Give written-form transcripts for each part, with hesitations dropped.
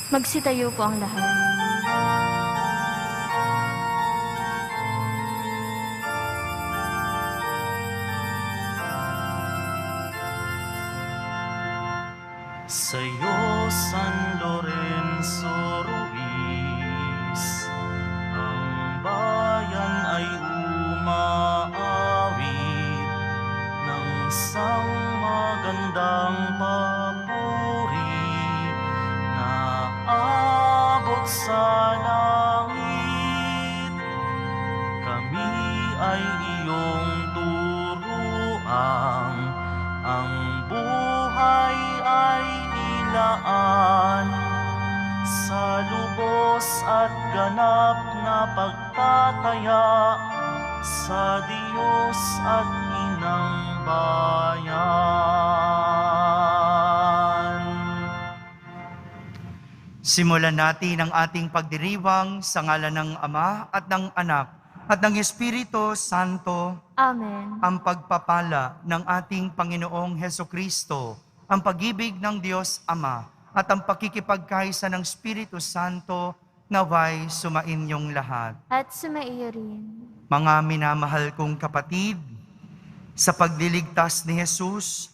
Magsitayo po ang lahat. Sa'yo, San Lorenzo Ruiz, ang bayan ay umaawit ng isang magandang papuri na abot sa langit. Kami ay iyong turuan, ang buhay ay ilaan sa lubos at ganap na pagtataya sa Diyos at Inang Bayan. Simulan natin ang ating pagdiriwang sa ngalan ng Ama at ng Anak at ng Espiritu Santo. Amen. Ang pagpapala ng ating Panginoong Hesukristo, ang pag-ibig ng Diyos Ama, at ang pakikipagkaisa ng Espiritu Santo naway sumainyong lahat. At sumaiyo rin. Mga minamahal kong kapatid, sa pagliligtas ni Jesus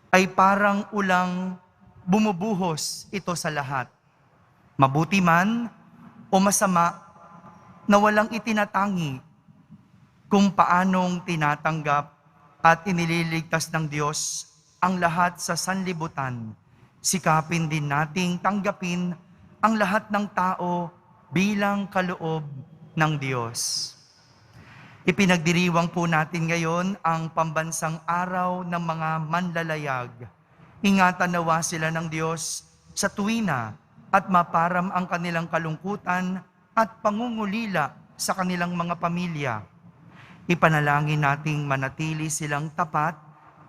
ay parang ulang bumubuhos ito sa lahat. Mabuti man o masama na walang itinatangi kung paanong tinatanggap at inililigtas ng Diyos ang lahat sa sanlibutan. Sikapin din nating tanggapin ang lahat ng tao bilang kaloob ng Diyos. Ipinagdiriwang po natin ngayon ang pambansang araw ng mga manlalayag. Ingatan nawa sila ng Diyos sa tuwina at maparam ang kanilang kalungkutan at pangungulila sa kanilang mga pamilya. Ipanalangin nating manatili silang tapat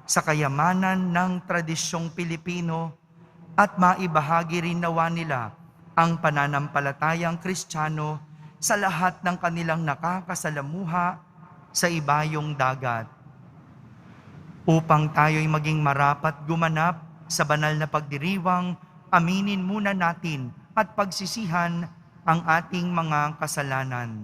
sa kayamanan ng tradisyong Pilipino at maibahagi rin nawa nila ang pananampalatayang Kristiyano sa lahat ng kanilang nakakasalamuha sa ibayong dagat. Upang tayo'y maging marapat gumanap sa banal na pagdiriwang, aminin muna natin at pagsisihan ang ating mga kasalanan.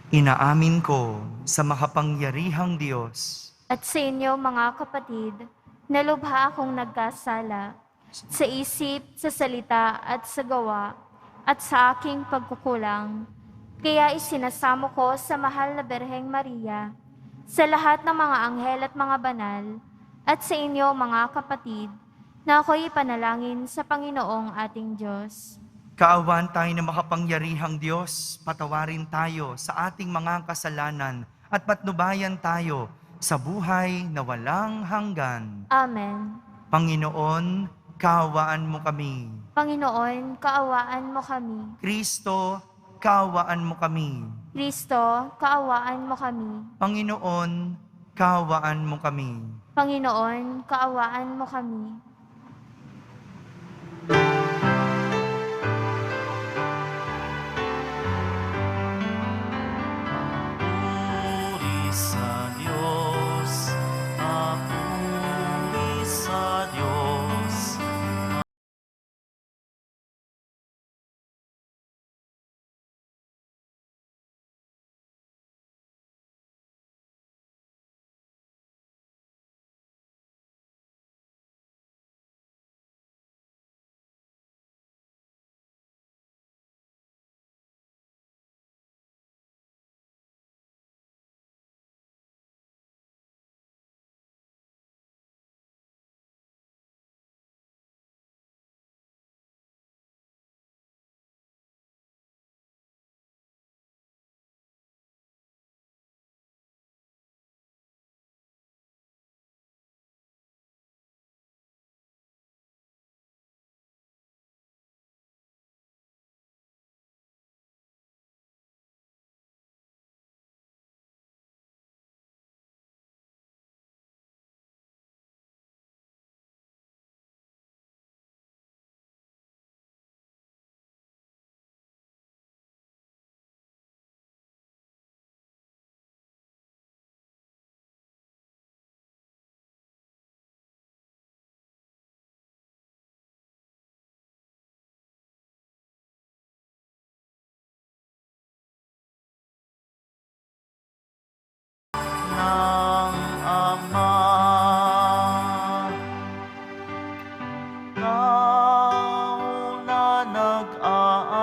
Inaamin ko sa makapangyarihang Diyos At sa inyo mga kapatid, nalubha akong nagkasala sa isip, sa salita at sa gawa at sa aking pagkukulang. Kaya isinasamo ko sa mahal na Birheng Maria, sa lahat ng mga anghel at mga banal, at sa inyo mga kapatid, na ako'y panalangin sa Panginoong ating Diyos. Kaawaan tayo ng makapangyarihang Diyos, patawarin tayo sa ating mga kasalanan at patnubayan tayo sa buhay na walang hanggan. Amen. Panginoon, kaawaan mo kami. Panginoon, kaawaan mo kami. Kristo, kaawaan mo kami. Kristo, kaawaan mo kami. Panginoon, kaawaan mo kami. Panginoon, kaawaan mo kami. ikaw na nag-aaral.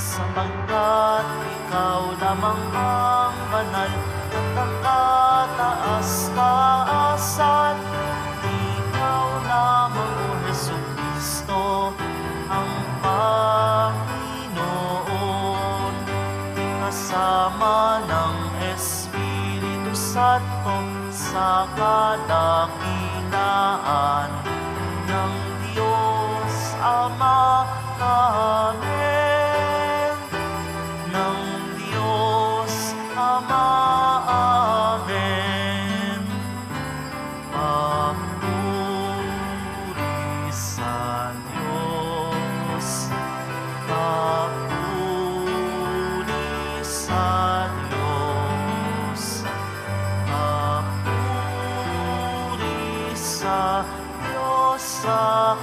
Sapagkat ikaw lamang ang banal at ang kataas-taasan. Ikaw lamang, O Jesucristo, ang Panginoon. Kasama ng Espiritu Santo sa kadakilaan ng Diyos Ama namin. Ng Diyos Ama, amen. Papuri sa Diyos, papuri sa Diyos, papuri sa Diyos sa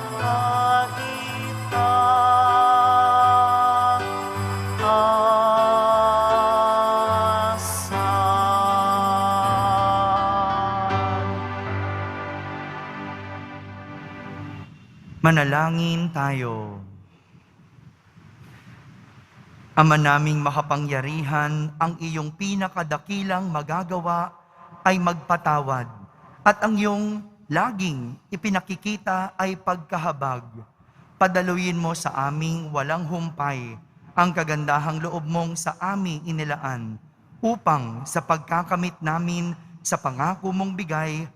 Manalangin tayo. Ama naming makapangyarihan, ang iyong pinakadakilang magagawa ay magpatawad, at ang iyong laging ipinakikita ay pagkahabag. Padaluyin mo sa aming walang humpay ang kagandahang loob mong sa aming inilaan, upang sa pagkakamit namin sa pangako mong bigay,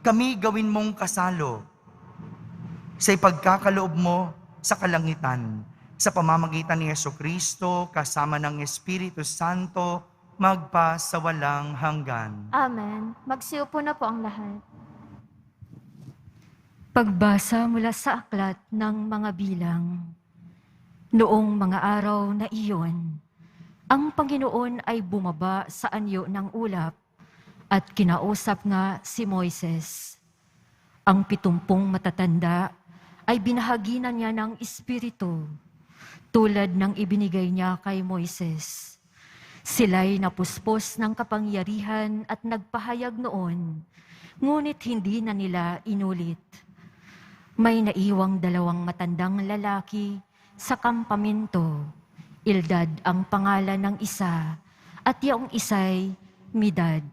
kami gawin mong kasalo sa ipagkakaloob mo sa kalangitan, sa pamamagitan ni Jesucristo, kasama ng Espiritu Santo, magpa sa walang hanggan. Amen. Magsiupo na po ang lahat. Pagbasa mula sa aklat ng mga bilang. Noong mga araw na iyon, ang Panginoon ay bumaba sa anyo ng ulap at kinausap nga si Moises. Ang 70 matatanda ay binahaginan niya ng Espiritu, tulad ng ibinigay niya kay Moises. Sila'y napuspos ng kapangyarihan at nagpahayag noon, ngunit hindi na nila inulit. May naiwang 2 matandang lalaki sa kampamento. Eldad ang pangalan ng isa, at yung isa'y Medad.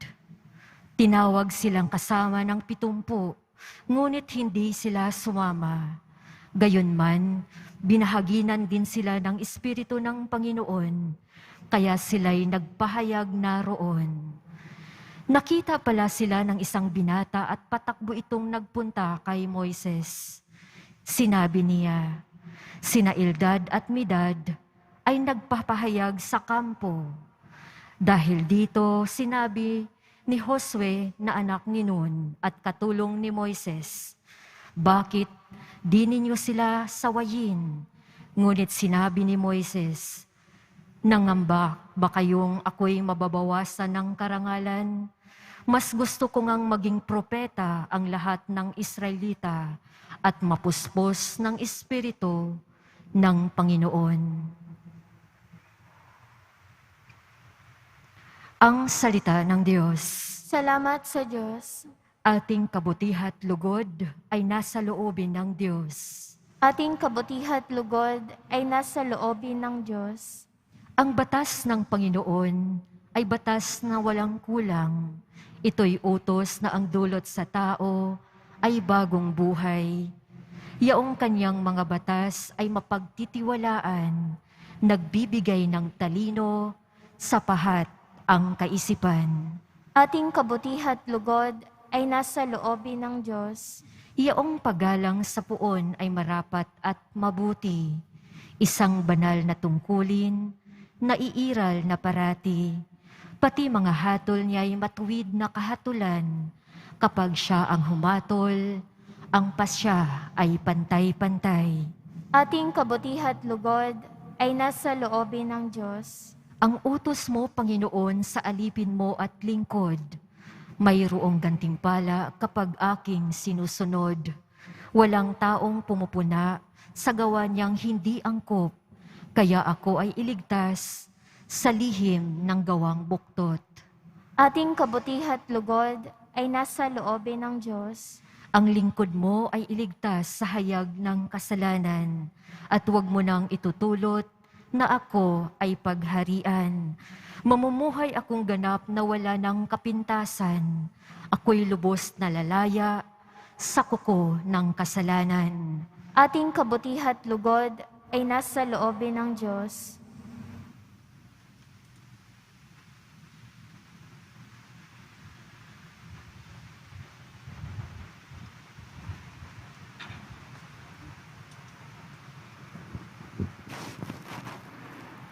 Tinawag silang kasama ng 70, ngunit hindi sila sumama. Gayunman, binahaginan din sila ng Espiritu ng Panginoon, kaya sila'y nagpahayag na roon. Nakita pala sila ng isang binata at patakbo itong nagpunta kay Moises. Sinabi niya, sina Eldad at Medad ay nagpapahayag sa kampo. Dahil dito, sinabi ni Josue na anak ni Nun at katulong ni Moises, bakit di ninyo sila sawayin? Ngunit sinabi ni Moises, nangamba ba kayong ako'y mababawasan ng karangalan? Mas gusto ko ngang maging propeta ang lahat ng Israelita at mapuspos ng Espiritu ng Panginoon. Ang salita ng Diyos. Salamat sa Diyos. Ating kabutihat lugod ay nasa loobin ng Diyos. Ating kabutihat lugod ay nasa loobin ng Diyos. Ang batas ng Panginoon ay batas na walang kulang. Ito'y utos na ang dulot sa tao ay bagong buhay. Yaong kanyang mga batas ay mapagtitiwalaan, nagbibigay ng talino, sapahat ang kaisipan. Ating kabutihat lugod ay nasa loobin ng Diyos. Yaong paggalang sa puon ay marapat at mabuti. Isang banal na tungkulin, naiiral na parati. Pati mga hatol niya'y matuwid na kahatulan. Kapag siya ang humatol, ang pasya ay pantay-pantay. Ating kabutihat lugod ay nasa loobin ng Diyos. Ang utos mo, Panginoon, sa alipin mo at lingkod. Mayroong gantimpala kapag aking sinusunod. Walang taong pumupuna sa gawa niyang hindi angkop, kaya ako ay iligtas sa lihim ng gawang buktot. Ating kabutihat lugod ay nasa loobin ng Diyos. Ang lingkod mo ay iligtas sa hayag ng kasalanan, at huwag mo nang itutulot na ako ay pagharian. Mamumuhay akong ganap na wala ng kapintasan. Ako'y lubos na lalaya sa kuko ng kasalanan. Ating kabutihat lugod ay nasa loobin ng Diyos.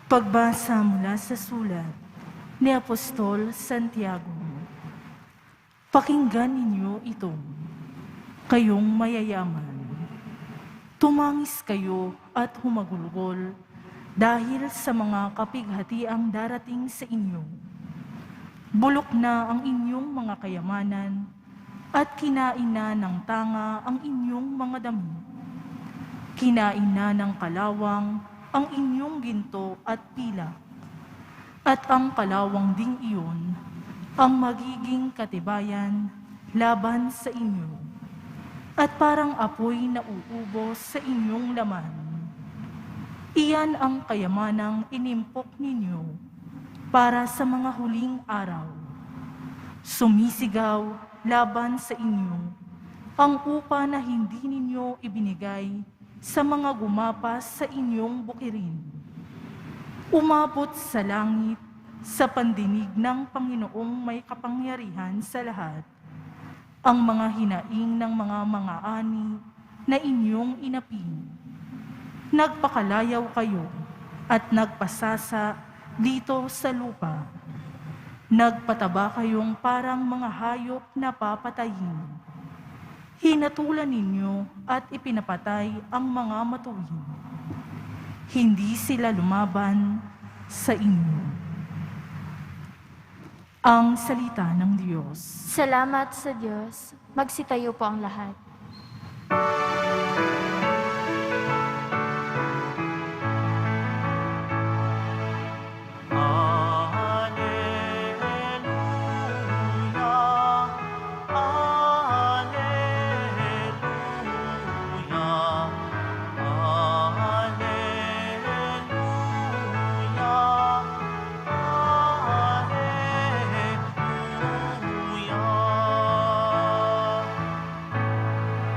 Pagbasa mula sa sulat ni Apostol Santiago. Pakinggan ninyo ito, kayong mayayaman. Tumangis kayo at humagulgol dahil sa mga kapighatiang darating sa inyo. Bulok na ang inyong mga kayamanan at kinain na ng tanga ang inyong mga damit. Kinain na ng kalawang ang inyong ginto at pilak, at ang kalawang ding iyon ang magiging katibayan laban sa inyo, at parang apoy na uubos sa inyong laman. Iyan ang kayamanang inimpok ninyo para sa mga huling araw. Sumisigaw laban sa inyo ang upa na hindi ninyo ibinigay sa mga gumapas sa inyong bukirin. Umabot sa langit sa pandinig ng Panginoong may kapangyarihan sa lahat ang mga hinaing ng mga ani na inyong inaping. Nagpakalayaw kayo at nagpasasa dito sa lupa. Nagpataba kayong parang mga hayop na papatayin. Hinatulan ninyo at ipinapatay ang mga matuwid. Hindi sila lumaban sa inyo. Ang salita ng Diyos. Salamat sa Diyos. Magsitayo po ang lahat.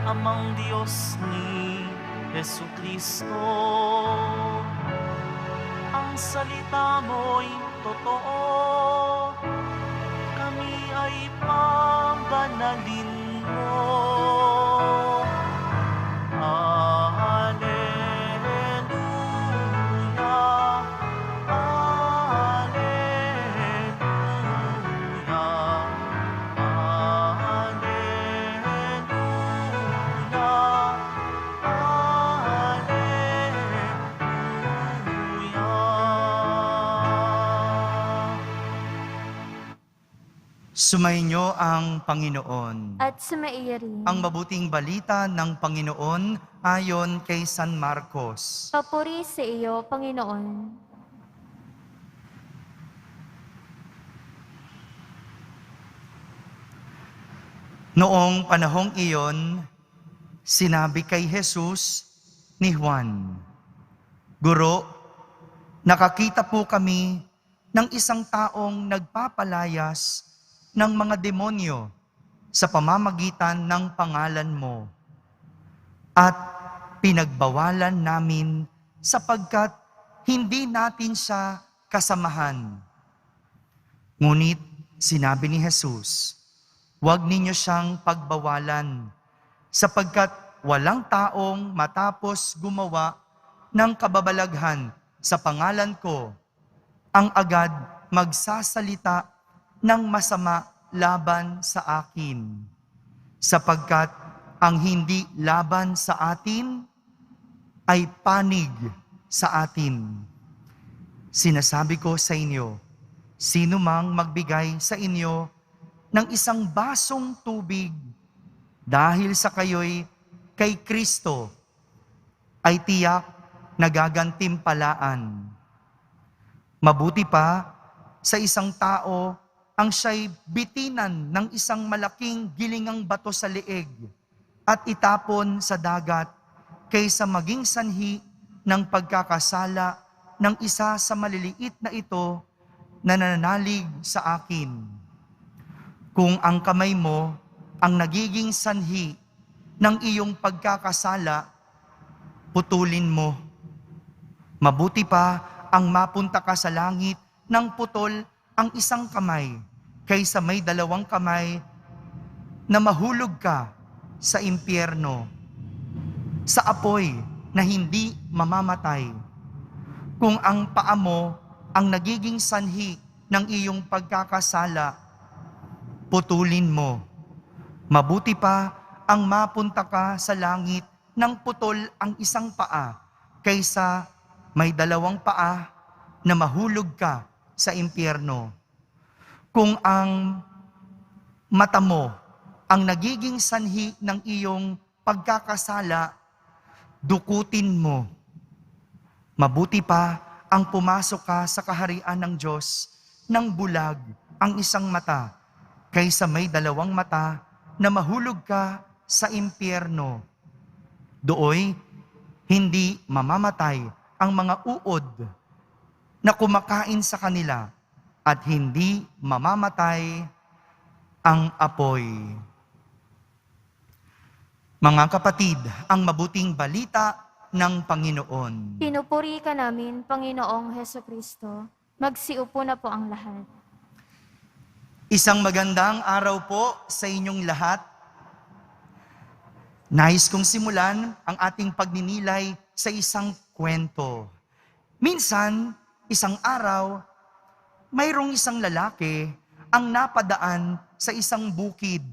Amang Diyos ni Jesucristo, ang salita mo'y totoo, kami ay pabanalin mo. Alleluia, Sumainyo ang Panginoon. At sumairin. Ang mabuting balita ng Panginoon ayon kay San Marcos. Papuri sa iyo, Panginoon. Noong panahong iyon, sinabi kay Jesus ni Juan, "Guro, nakakita po kami ng isang taong nagpapalayas ng mga demonyo sa pamamagitan ng pangalan mo. At pinagbawalan namin sapagkat hindi natin siya kasamahan. Ngunit sinabi ni Jesus, huwag ninyo siyang pagbawalan sapagkat walang taong matapos gumawa ng kababalaghan sa pangalan ko ang agad magsasalita ng masama laban sa akin. Sapagkat ang hindi laban sa atin ay panig sa atin. Sinasabi ko sa inyo, sino mang magbigay sa inyo ng isang basong tubig dahil sa kayo'y kay Kristo, ay tiyak na gagantimpalaan. Mabuti pa sa isang tao ang siya'y bitinan ng isang malaking gilingang bato sa leeg at itapon sa dagat kaysa maging sanhi ng pagkakasala ng isa sa maliliit na ito na nananalig sa akin. Kung ang kamay mo ang nagiging sanhi ng iyong pagkakasala, putulin mo. Mabuti pa ang mapunta ka sa langit ng putol ang isang kamay kaysa may dalawang kamay na mahulog ka sa impyerno, sa apoy na hindi mamamatay. Kung ang paa mo ang nagiging sanhi ng iyong pagkakasala, putulin mo. Mabuti pa ang mapunta ka sa langit ng putol ang isang paa kaysa may dalawang paa na mahulog ka sa impyerno. Kung ang mata mo ang nagiging sanhi ng iyong pagkakasala, dukutin mo. Mabuti pa ang pumasok ka sa kaharian ng Diyos ng bulag ang isang mata kaysa may dalawang mata na mahulog ka sa impyerno. Dooy, hindi mamamatay ang mga uod na kumakain sa kanila at hindi mamamatay ang apoy. Mga kapatid, ang mabuting balita ng Panginoon. Pinupuri ka namin, Panginoong Heso Kristo. Magsiupo na po ang lahat. Isang magandang araw po sa inyong lahat. Nais kong simulan ang ating pagninilay sa isang kwento. Minsan, isang araw, mayroong isang lalaki ang napadaan sa isang bukid.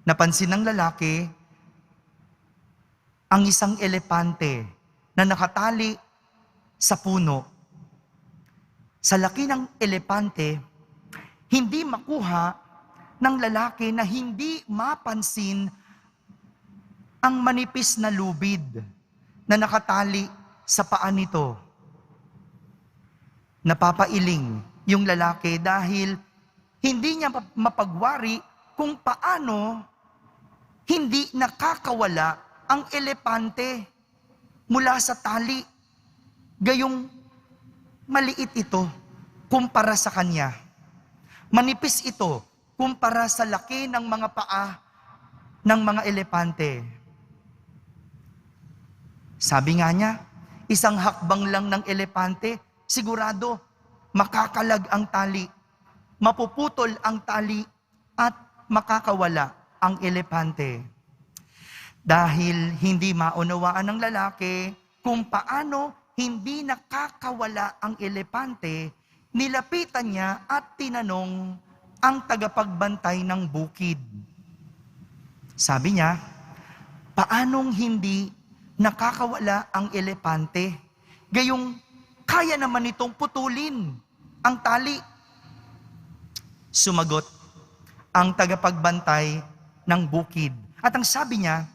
Napansin ng lalaki ang isang elepante na nakatali sa puno. Sa laki ng elepante, hindi makuha ng lalaki na hindi mapansin ang manipis na lubid na nakatali sa paa nito. Napapailing yung lalaki dahil hindi niya mapagwari kung paano hindi nakakawala ang elepante mula sa tali. Gayong maliit ito kumpara sa kanya. Manipis ito kumpara sa laki ng mga paa ng mga elepante. Sabi nga niya, isang hakbang lang ng elepante, sigurado makakalag ang tali, mapuputol ang tali, at makakawala ang elepante. Dahil hindi maunawaan ng lalaki kung paano hindi nakakawala ang elepante, nilapitan niya at tinanong ang tagapagbantay ng bukid. Sabi niya, paanong hindi nakakawala ang elepante? Gayong kaya naman itong putulin ang tali. Sumagot ang tagapagbantay ng bukid. At ang sabi niya,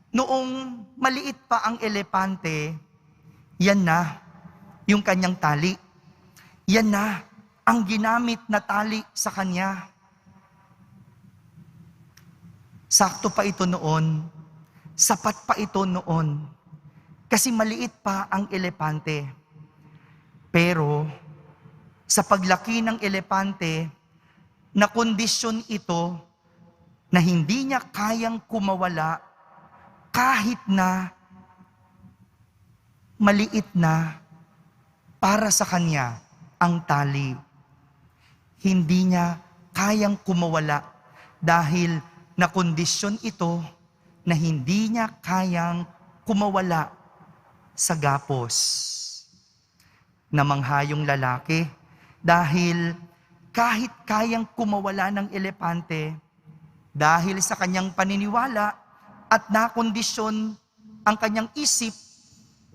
noong maliit pa ang elepante, yan na yung kanyang tali. Yan na ang ginamit na tali sa kanya. Sakto pa ito noon, sapat pa ito noon, kasi maliit pa ang elepante. Pero sa paglaki ng elepante, na kondisyon ito na hindi niya kayang kumawala kahit na maliit na para sa kanya ang tali. Hindi niya kayang kumawala dahil na kondisyon ito na hindi niya kayang kumawala sa gapos. Namangha yung lalaki dahil kahit kayang kumawala ng elepante, dahil sa kanyang paniniwala at nakondisyon ang kanyang isip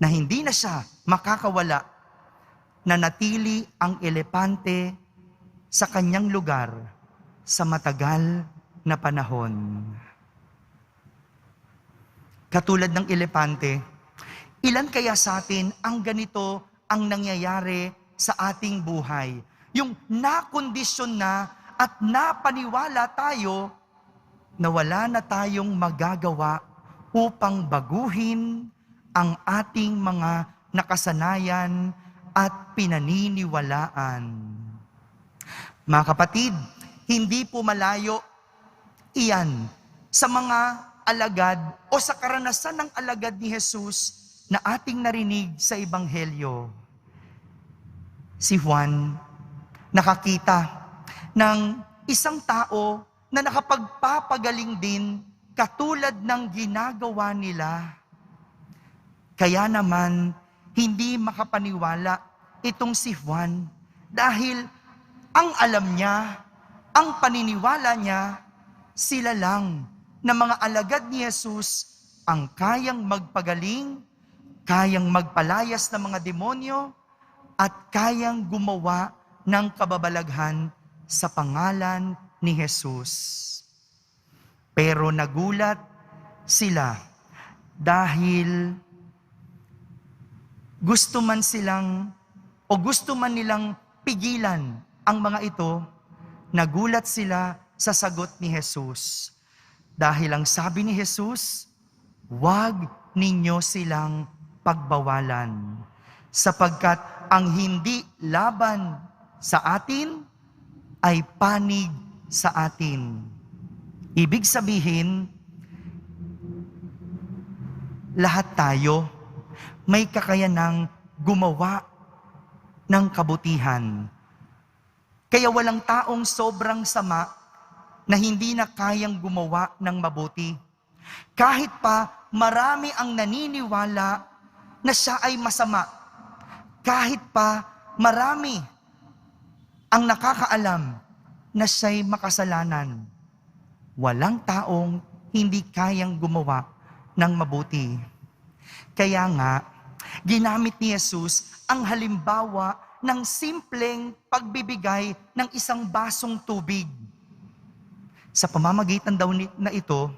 na hindi na siya makakawala, nanatili ang elepante sa kanyang lugar sa matagal na panahon. Katulad ng elepante, ilan kaya sa atin ang ganito ang nangyayari sa ating buhay? Yung nakondisyon na at napaniwala tayo na wala na tayong magagawa upang baguhin ang ating mga nakasanayan at pinaniniwalaan. Mga kapatid, hindi po malayo iyan sa mga alagad o sa karanasan ng alagad ni Jesus na ating narinig sa Ebanghelyo. Si Juan nakakita ng isang tao na nakapagpapagaling din katulad ng ginagawa nila. Kaya naman, hindi makapaniwala itong si Juan dahil ang alam niya, ang paniniwala niya, sila lang na mga alagad ni Jesus ang kayang magpagaling, kayang magpalayas ng mga demonyo, at kayang gumawa ng kababalaghan sa pangalan ni Jesus. Pero nagulat sila dahil gusto man nilang pigilan ang mga ito, nagulat sila sa sagot ni Jesus. Dahil ang sabi ni Jesus, huwag ninyo silang pagbawalan, sapagkat ang hindi laban sa atin ay panig sa atin. Ibig sabihin, lahat tayo may kakayanang gumawa ng kabutihan. Kaya walang taong sobrang sama na hindi na kayang gumawa ng mabuti. Kahit pa marami ang naniniwala na siya ay masama. Kahit pa marami ang nakakaalam na siya'y makasalanan. Walang taong hindi kayang gumawa ng mabuti. Kaya nga, ginamit ni Jesus ang halimbawa ng simpleng pagbibigay ng isang basong tubig. Sa pamamagitan daw na ito,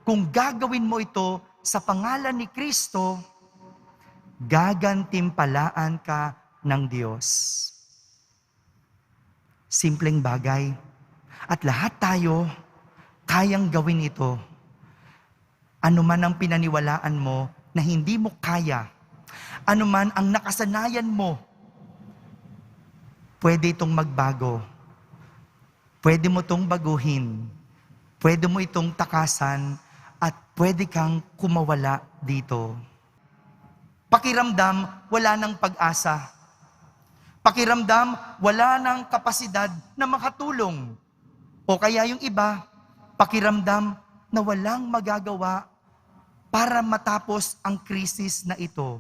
kung gagawin mo ito sa pangalan ni Kristo, gagantimpalaan ka ng Diyos. Simpleng bagay. At lahat tayo kayang gawin ito. Ano man ang pinaniwalaan mo na hindi mo kaya, ano man ang nakasanayan mo, pwede itong magbago. Pwede mo itong baguhin. Pwede mo itong takasan at pwede kang kumawala dito. Pakiramdam, wala ng pag-asa. Pakiramdam, wala ng kapasidad na makatulong. O kaya yung iba, pakiramdam na walang magagawa para matapos ang krisis na ito.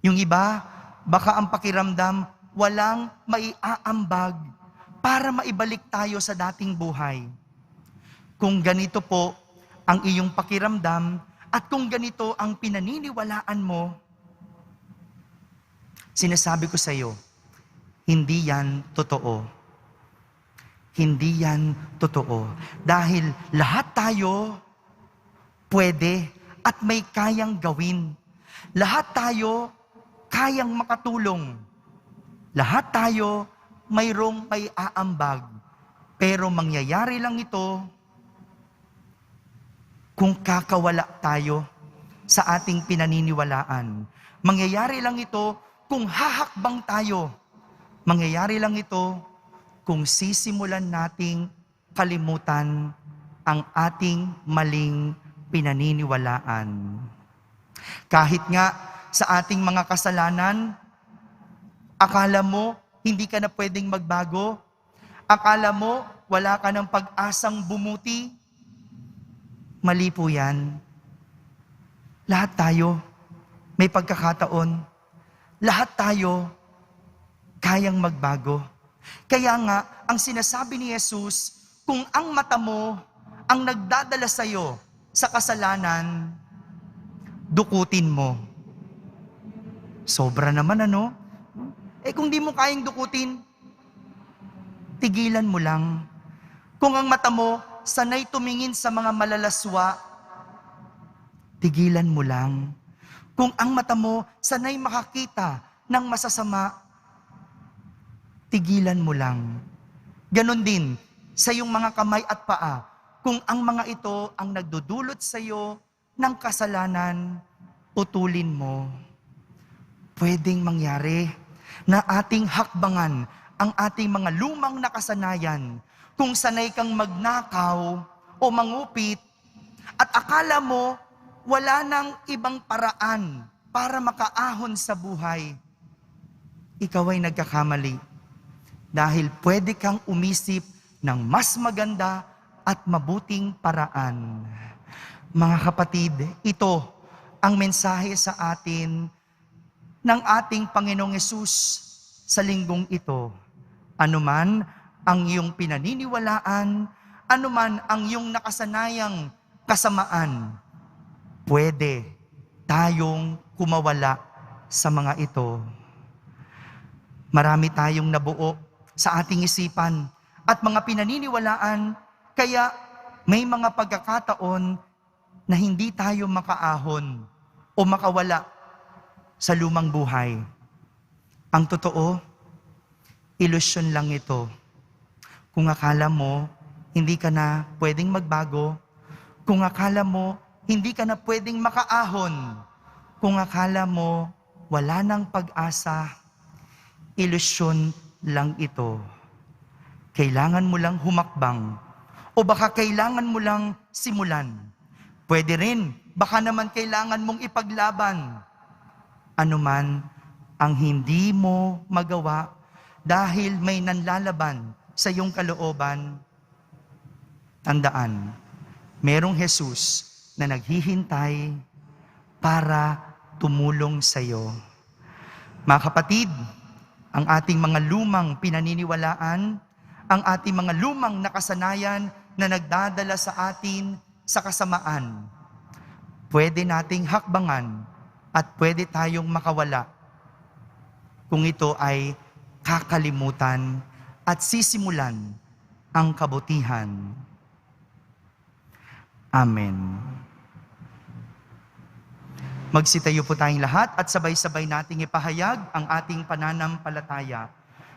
Yung iba, baka ang pakiramdam, walang maiaambag para maibalik tayo sa dating buhay. Kung ganito po ang iyong pakiramdam at kung ganito ang pinaniniwalaan mo, sinasabi ko sa iyo, hindi yan totoo. Hindi yan totoo. Dahil lahat tayo pwede at may kayang gawin. Lahat tayo kayang makatulong. Lahat tayo mayroong may aambag. Pero mangyayari lang ito kung kakawala tayo sa ating pinaniniwalaan. Mangyayari lang ito kung hahakbang tayo, mangyayari lang ito kung sisimulan nating kalimutan ang ating maling pinaniniwalaan. Kahit nga sa ating mga kasalanan, akala mo hindi ka na pwedeng magbago, akala mo wala ka ng pag-asang bumuti, mali po yan. Lahat tayo may pagkakataon. Lahat tayo kayang magbago. Kaya nga, ang sinasabi ni Jesus, kung ang mata mo ang nagdadala sa'yo sa kasalanan, dukutin mo. Sobra naman ano? Kung di mo kayang dukutin, tigilan mo lang. Kung ang mata mo sanay tumingin sa mga malalaswa, tigilan mo lang. Kung ang mata mo sanay makakita ng masasama, tigilan mo lang. Ganon din sa iyong mga kamay at paa. Kung ang mga ito ang nagdudulot sa iyo ng kasalanan, putulin mo. Pwedeng mangyari na ating hakbangan ang ating mga lumang nakasanayan. Kung sanay kang magnakaw o mangupit at akala mo wala nang ibang paraan para makaahon sa buhay, ikaw ay nagkakamali. Dahil pwede kang umisip ng mas maganda at mabuting paraan. Mga kapatid, ito ang mensahe sa atin ng ating Panginoong Hesus sa linggong ito. Anuman ang iyong pinaniniwalaan, anuman ang iyong nakasanayang kasamaan, pwede tayong kumawala sa mga ito. Marami tayong nabuo sa ating isipan at mga pinaniniwalaan, kaya may mga pagkakataon na hindi tayo makaahon o makawala sa lumang buhay. Ang totoo, ilusyon lang ito. Kung akala mo hindi ka na pwedeng magbago, kung akala mo hindi ka na pwedeng makaahon, kung akala mo wala nang pag-asa, ilusyon lang ito. Kailangan mo lang humakbang o baka kailangan mo lang simulan. Pwede rin, baka naman kailangan mong ipaglaban. Anuman ang hindi mo magawa dahil may nanlalaban sa iyong kalooban, tandaan, merong Jesus na naghihintay para tumulong sa iyo. Mga kapatid, ang ating mga lumang pinaniniwalaan, ang ating mga lumang nakasanayan na nagdadala sa atin sa kasamaan, pwede nating hakbangan at pwede tayong makawala kung ito ay kakalimutan at sisimulan ang kabutihan. Amen. Magsitayo po tayong lahat at sabay-sabay nating ipahayag ang ating pananampalataya.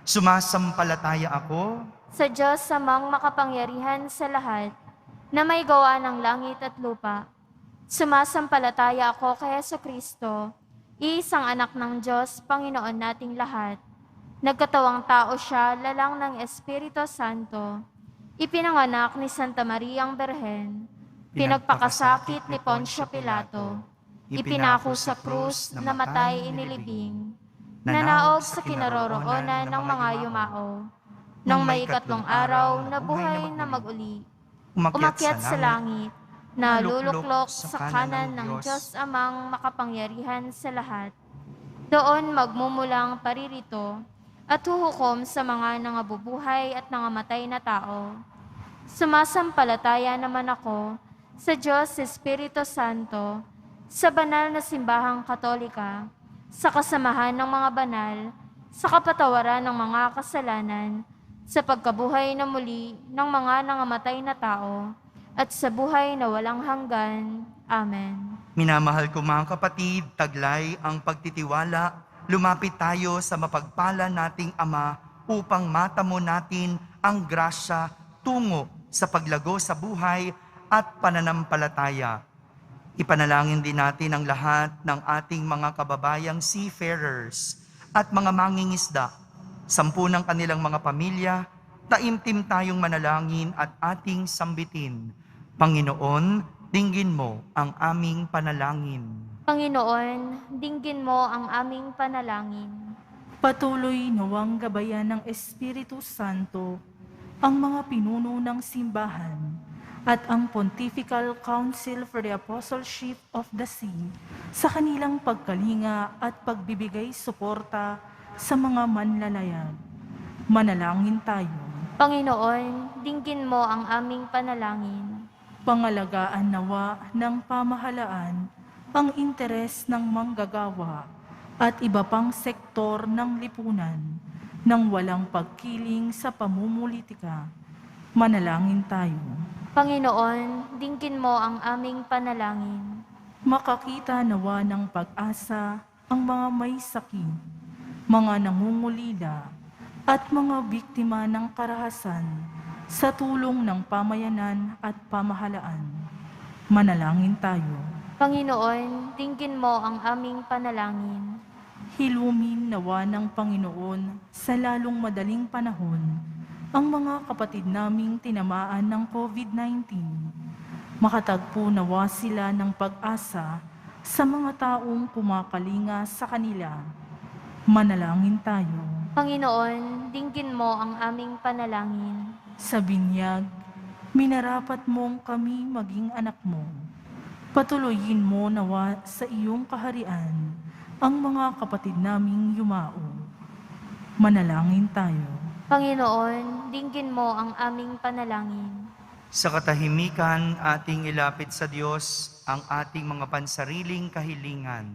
Sumasampalataya ako Sa Diyos samang makapangyarihan sa lahat, na may gawa ng langit at lupa. Sumasampalataya ako kay Jesucristo, iisang anak ng Diyos, Panginoon nating lahat. Nagkatawang tao siya, lalang ng Espiritu Santo. Ipinanganak ni Santa Mariang Berhen. Pinagpakasakit ni Poncio Pilato. Ipinako sa krus, namatay inilibing. Nanaog sa kinaroroonan ng mga yumao. Nang may ikatlong araw, nabuhay na mag-uli. Umakyat sa langit, na luluklok sa kanan ng Diyos amang makapangyarihan sa lahat. Doon magmumulang paririto at huhukom sa mga nangabubuhay at nangamatay na tao. Sumasampalataya naman ako sa Diyos Espiritu Santo, sa banal na simbahang Katolika, sa kasamahan ng mga banal, sa kapatawaran ng mga kasalanan, sa pagkabuhay na muli ng mga nangamatay na tao, at sa buhay na walang hanggan. Amen. Minamahal ko mga kapatid, taglay ang pagtitiwala, lumapit tayo sa mapagpala nating Ama upang matamo natin ang grasya tungo sa paglago sa buhay at pananampalataya. Ipanalangin din natin ang lahat ng ating mga kababayang seafarers at mga mangingisda, 10 ng kanilang mga pamilya, taimtim tayong manalangin at ating sambitin. Panginoon, dinggin mo ang aming panalangin. Panginoon, dinggin mo ang aming panalangin. Patuloy nawang gabayan ng Espiritu Santo ang mga pinuno ng simbahan at ang Pontifical Council for the Apostleship of the See sa kanilang pagkalinga at pagbibigay suporta sa mga manlalayag. Manalangin tayo. Panginoon, dinggin mo ang aming panalangin. Pangalagaan nawa ng pamahalaan ang interes ng manggagawa at iba pang sektor ng lipunan nang walang pagkiling sa pamumulitika. Manalangin tayo. Panginoon, dinggin mo ang aming panalangin. Makakita nawa ng pag-asa ang mga may sakit, mga nangungulila, at mga biktima ng karahasan sa tulong ng pamayanan at pamahalaan. Manalangin tayo. Panginoon, dinggin mo ang aming panalangin. Hilumin nawa ng Panginoon sa lalong madaling panahon ang mga kapatid naming tinamaan ng COVID-19. Makatagpo nawa sila ng pag-asa sa mga taong kumakalinga sa kanila. Manalangin tayo. Panginoon, dinggin mo ang aming panalangin. Sa binyag, minarapat mong kami maging anak mo. Patuloyin mo nawa sa iyong kaharian ang mga kapatid naming yumao. Manalangin tayo. Panginoon, dinggin mo ang aming panalangin. Sa katahimikan, ating ilapit sa Diyos ang ating mga pansariling kahilingan.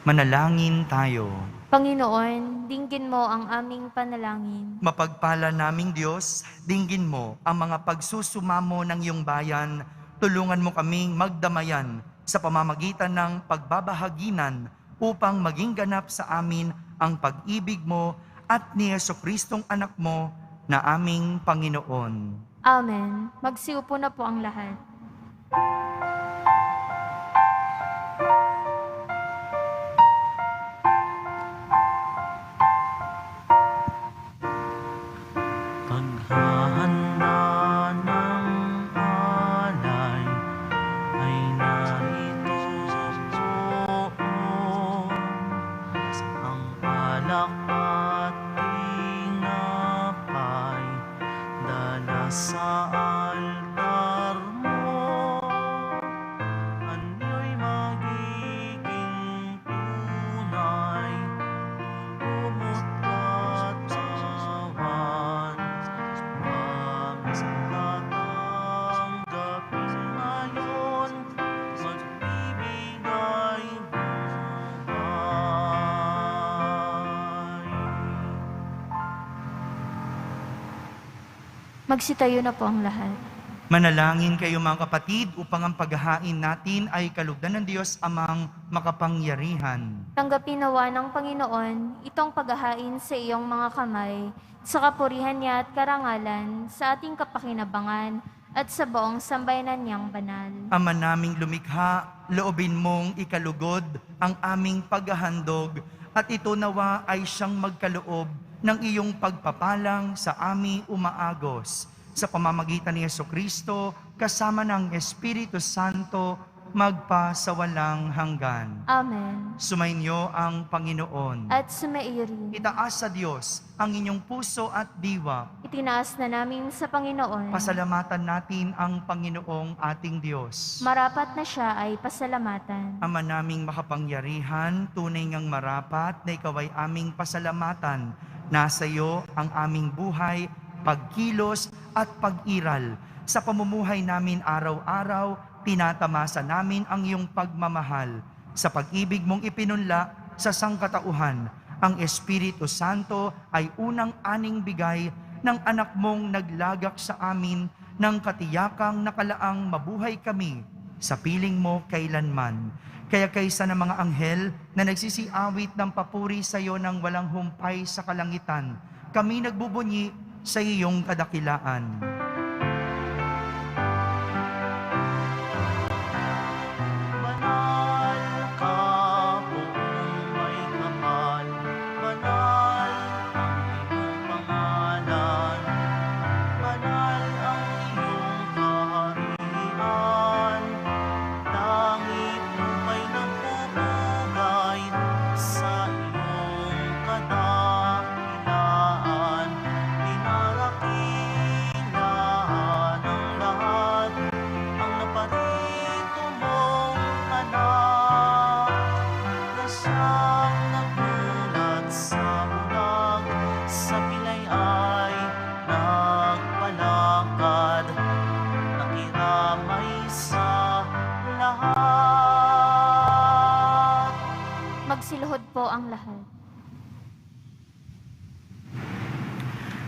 Manalangin tayo. Panginoon, dinggin mo ang aming panalangin. Mapagpala naming Diyos, dinggin mo ang mga pagsusumamo ng iyong bayan. Tulungan mo kaming magdamayan sa pamamagitan ng pagbabahaginan upang maging ganap sa amin ang pag-ibig mo at ni Jesucristong anak mo na aming Panginoon. Amen. Magsiupo na po ang lahat. Paghahanda ng alay ay narito po. Ang alak at tinapay dala sa altar mo. Anyo'y magiging tunay, lumot katawan. Aming tatanggapin ngayon, magbibigay buhay. Magsitayo na po ang lahat. Manalangin kayo mga kapatid upang ang paghahain natin ay kalugdan ng Diyos amang makapangyarihan. Tanggapin nawa ng Panginoon itong paghahain sa iyong mga kamay, sa kapurihan niya at karangalan, sa ating kapakinabangan at sa buong sambayanan niyang banal. Ama naming lumikha, loobin mong ikalugod ang aming paghahandog at ito nawa ay siyang magkaloob ng iyong pagpapalang sa aming umaagos. Sa pamamagitan ni Jesucristo, kasama ng Espiritu Santo, magpa sa walang hanggan. Amen. Sumainyo ang Panginoon. At sumairi, Itaas sa Diyos ang inyong puso at diwa. itinaas na namin sa Panginoon. Pasalamatan natin ang Panginoong ating Diyos. Marapat na siya ay pasalamatan. Ama naming makapangyarihan, tunay ngang marapat na ikaw ay aming pasalamatan. Nasa iyo ang aming buhay, pagkilos at pag-iral. Sa pamumuhay namin araw-araw, tinatamasa namin ang iyong pagmamahal. Sa pag-ibig mong ipinunla sa sangkatauhan, ang Espiritu Santo ay unang aning bigay ng anak mong naglagak sa amin ng katiyakang nakalaang mabuhay kami sa piling mo kailanman. Kaya kaysa ng mga anghel na nagsisiawit ng papuri sa iyo ng walang humpay sa kalangitan, kami nagbubunyi sa iyong kadakilaan. Banal ka, buong may kapal, banal ang iyong pangalan, banal ang iyong kaharian, langit lupa'y nagpupugay sa iyong kadakilaan, dinarakilan ng lahat ang naparito mong anak, na siyang nagulat sa bulag, sa pilay ay nagpalakad, nakiramay sa lahat. Magsiluhod po ang lahat.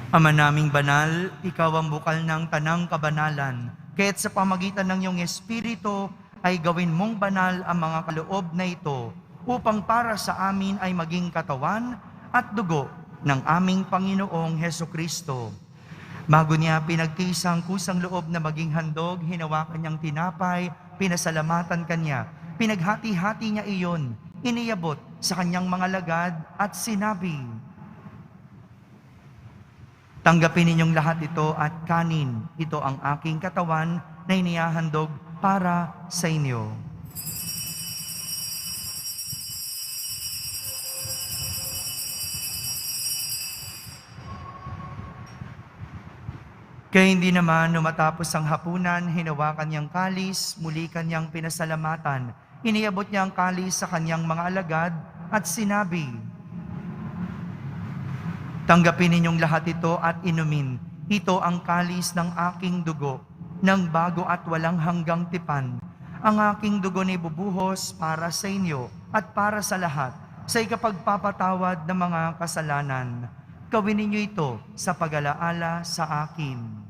Ama naming banal, ikaw ang bukal ng tanang kabanalan. Kaya't sa pamagitan ng iyong Espiritu ay gawin mong banal ang mga kaloob na ito upang para sa amin ay maging katawan at dugo ng aming Panginoong Hesukristo. Bago niya pinagtiisang kusang loob na maging handog, hinawakan niyang tinapay, pinasalamatan kanya, pinaghati-hati niya iyon, iniyabot sa kanyang mga lagad at sinabi, "Tanggapin ninyong lahat ito at kanin. Ito ang aking katawan na inihahandog para sa inyo." Kaya hindi naman matapos ang hapunan, hinawakan niyang kalis, muli kanyang pinasalamatan. Iniabot niya ang kalis sa kanyang mga alagad at sinabi, "Tanggapin ninyong lahat ito at inumin. Ito ang kalis ng aking dugo, ng bago at walang hanggang tipan. Ang aking dugo ni bubuhos para sa inyo at para sa lahat, sa ikapagpapatawad ng mga kasalanan. Gawin ninyo ito sa pag-alaala sa akin."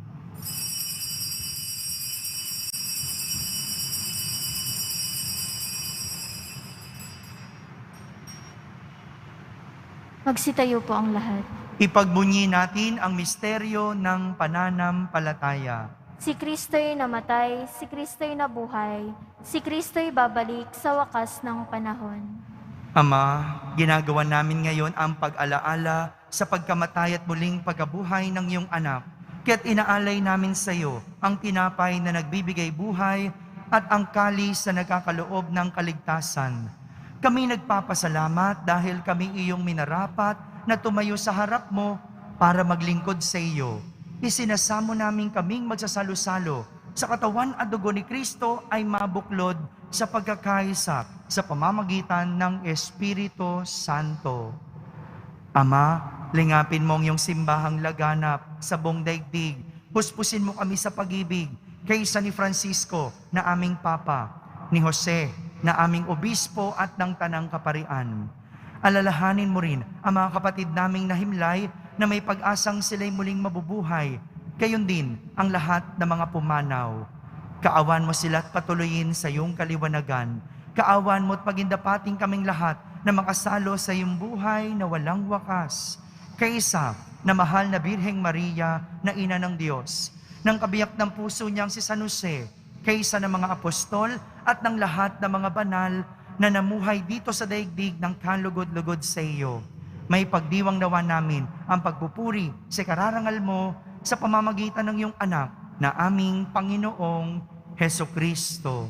Magsitayo po ang lahat. Ipagbunyi natin ang misteryo ng pananampalataya. Si Kristo'y namatay, si Kristo'y nabuhay, si Kristo'y babalik sa wakas ng panahon. Ama, ginagawa namin ngayon ang pag-alaala sa pagkamatay at muling pagkabuhay ng iyong anak. Kaya't inaalay namin sa iyo ang tinapay na nagbibigay buhay at ang kalis na nagkakaloob ng kaligtasan. Kami nagpapasalamat dahil kami iyong minarapat na tumayo sa harap mo para maglingkod sa iyo. Isinasamo namin kaming magsasalo-salo sa katawan at dugo ni Kristo ay mabuklod sa pagkakaisa sa pamamagitan ng Espiritu Santo. Ama, lingapin mo ang iyong simbahang laganap sa buong daigdig. Puspusin mo kami sa pag-ibig kaysa ni Francisco na aming Papa, ni Jose na aming obispo at ng Tanang Kaparian. Alalahanin mo rin ang mga kapatid naming nahimlay na may pag-asang sila'y muling mabubuhay. Gayon din ang lahat ng mga pumanaw. Kaawan mo sila at patuloyin sa iyong kaliwanagan. Kaawan mo at pagindapating kaming lahat na makasalo sa iyong buhay na walang wakas. Kaysa na mahal na Birheng Maria na Ina ng Diyos, ng kabiyak ng puso niyang si San Jose, kaysa ng mga apostol at ng lahat ng mga banal na namuhay dito sa daigdig ng kalugod-lugod sa iyo. May pagdiwang nawa namin ang pagpupuri sa kararangal mo sa pamamagitan ng iyong anak na aming Panginoong Hesukristo.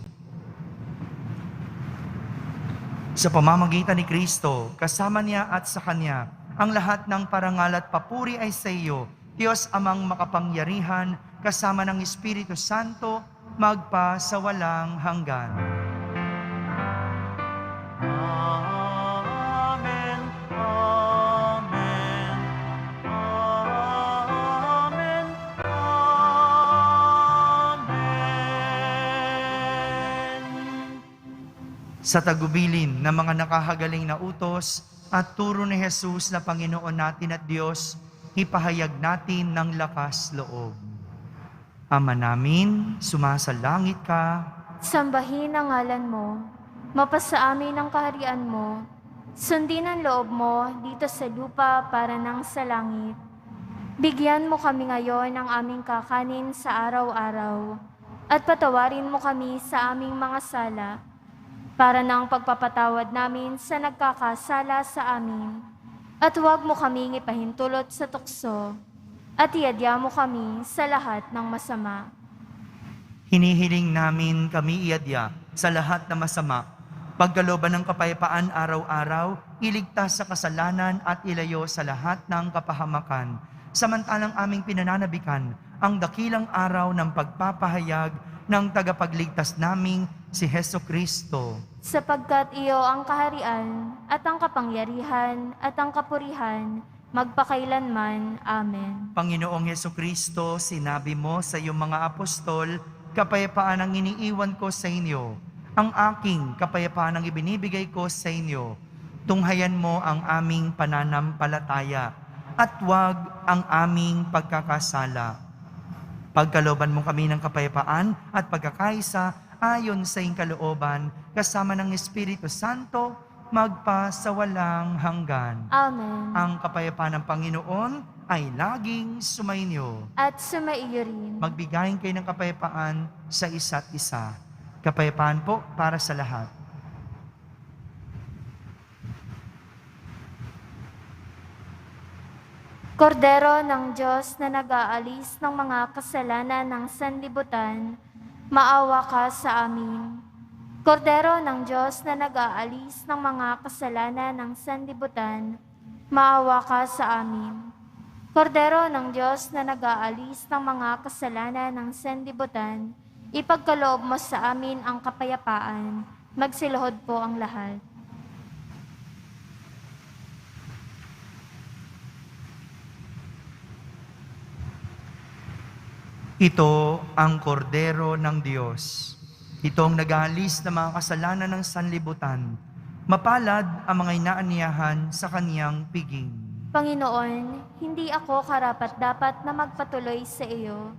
Sa pamamagitan ni Kristo, kasama niya at sa Kanya, ang lahat ng parangal at papuri ay sa iyo, Diyos amang makapangyarihan, kasama ng Espiritu Santo, magpa sa walang hanggan. Amen, amen, amen, amen. Sa tagubilin ng mga nakahagaling na utos at turo ni Jesus na Panginoon natin at Diyos, ipahayag natin ng lakas loob. Ama namin, sumasalangit ka, Sambahin ang ngalan mo, mapasa amin ang kaharian mo, sundin ang loob mo dito sa lupa para nang sa langit. Bigyan mo kami ngayon ng aming kakanin sa araw-araw at patawarin mo kami sa aming mga sala para ng pagpapatawad namin sa nagkakasala sa amin. At huwag mo kaming ipahintulot sa tukso at iadya mo kami sa lahat ng masama. Hinihiling namin kami iadya sa lahat na masama, pagkalooban ng kapayapaan araw-araw, iligtas sa kasalanan at ilayo sa lahat ng kapahamakan, samantalang aming pinananabikan ang dakilang araw ng pagpapahayag ng tagapagligtas naming si Heso Kristo. Sapagkat iyo ang kaharian at ang kapangyarihan at ang kapurihan magpakailanman. Amen. Panginoong Heso Kristo, sinabi mo sa iyong mga apostol, kapayapaan ang iniiwan ko sa inyo. Ang aking kapayapaan ang ibinibigay ko sa inyo. Tunghayan mo ang aming pananampalataya at huwag ang aming pagkakasala. Pagkalooban mo kami ng kapayapaan at pagkakaisa ayon sa iyong kalooban, kasama ng Espiritu Santo, magpa sa walang hanggan. Amen. Ang kapayapaan ng Panginoon ay laging sumainyo. At sumaiyo rin. Magbigayin kayo ng kapayapaan sa isa't isa. Kapayapaan po para sa lahat. Kordero ng Diyos na nag-aalis ng mga kasalanan ng sanlibutan, maawa ka sa amin. Kordero ng Diyos na nag-aalis ng mga kasalanan ng sanlibutan, maawa ka sa amin. Kordero ng Diyos na nag-aalis ng mga kasalanan ng sanlibutan, ipagkaloob mo sa amin ang kapayapaan. Magsiluhod po ang lahat. Ito ang kordero ng Diyos. Ito ang nag-aalis ng mga kasalanan ng sanlibutan. Mapalad ang mga inaaniyahan sa kaniyang piging. Panginoon, hindi ako karapat-dapat na magpatuloy sa iyo,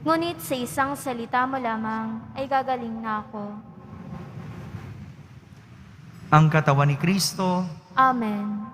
ngunit sa isang salita mo lamang ay gagaling na ako. Ang katawan ni Kristo, Amen.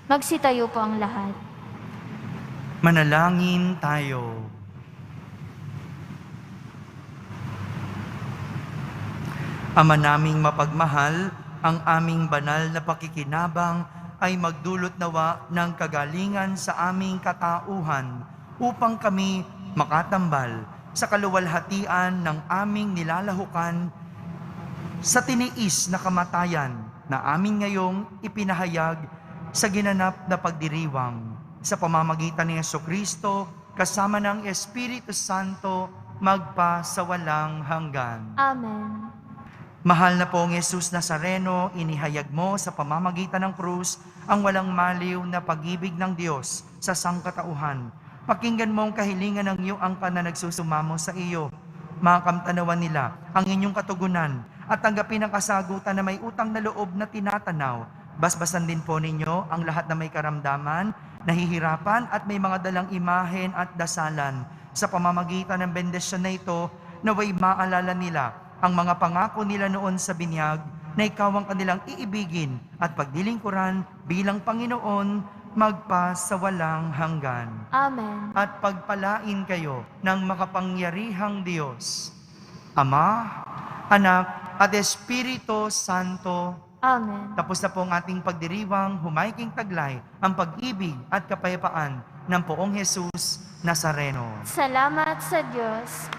Magsitayo po ang lahat. manalangin tayo. Ama naming mapagmahal, ang aming banal na pakikinabang ay magdulot nawa ng kagalingan sa aming katauhan upang kami makatambal sa kaluwalhatian ng aming nilalahukan sa tiniis na kamatayan na amin ngayong ipinahayag sa ginanap na pagdiriwang sa pamamagitan ni Jesucristo kasama ng Espiritu Santo magpa sa walang hanggan. Amen. Mahal na pong Jesus Nazareno, inihayag mo sa pamamagitan ng krus ang walang maliw na pag-ibig ng Diyos sa sangkatauhan. Pakinggan mo ang kahilingan ng iyong angkan na nagsusumamo sa iyo. Makamtanawan nila ang inyong katugunan at tanggapin ang kasagutan na may utang na loob na tinatanaw. Basbasan din po ninyo ang lahat na may karamdaman, nahihirapan at may mga dalang imahen at dasalan. Sa pamamagitan ng bendisyon na ito, naway maalala nila ang mga pangako nila noon sa binyag na ikaw ang kanilang iibigin at pagdilingkuran bilang Panginoon magpa sa walang hanggan. Amen. At pagpalain kayo ng makapangyarihang Diyos, Ama, Anak, at Espiritu Santo. Amen. Tapos na po ang ating pagdiriwang, humayking taglay ang pag-ibig at kapayapaan ng Poong Jesus Nazareno. Salamat sa Diyos.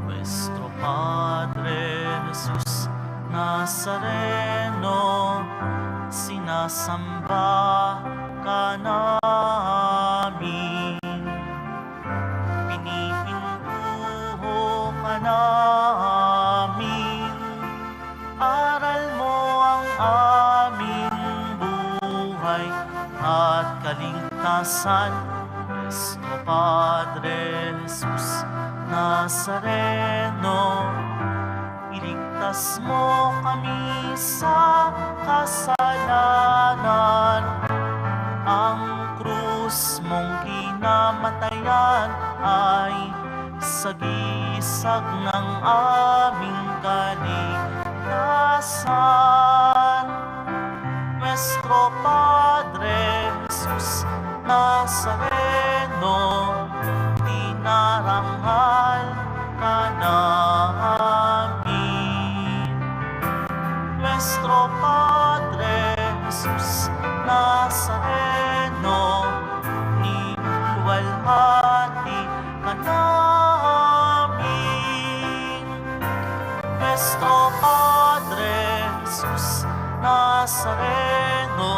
Nuestro Padre Jesus Nazareno, sinasamba ka namin. Pinipintuho ka namin. Aral mo ang aming buhay at kaligtasan. Nuestro Padre Jesus Nazareno, iligtas mo kami sa kasalanan. Ang krus mong kinamatayan ay sagisag ng aming kaligtasan. Nuestro Padre Jesus Nazareno, dinarangal ka namin. Nuestro Padre Jesus Nazareno, niluwalhati ka namin. Nuestro Padre Jesus Nazareno,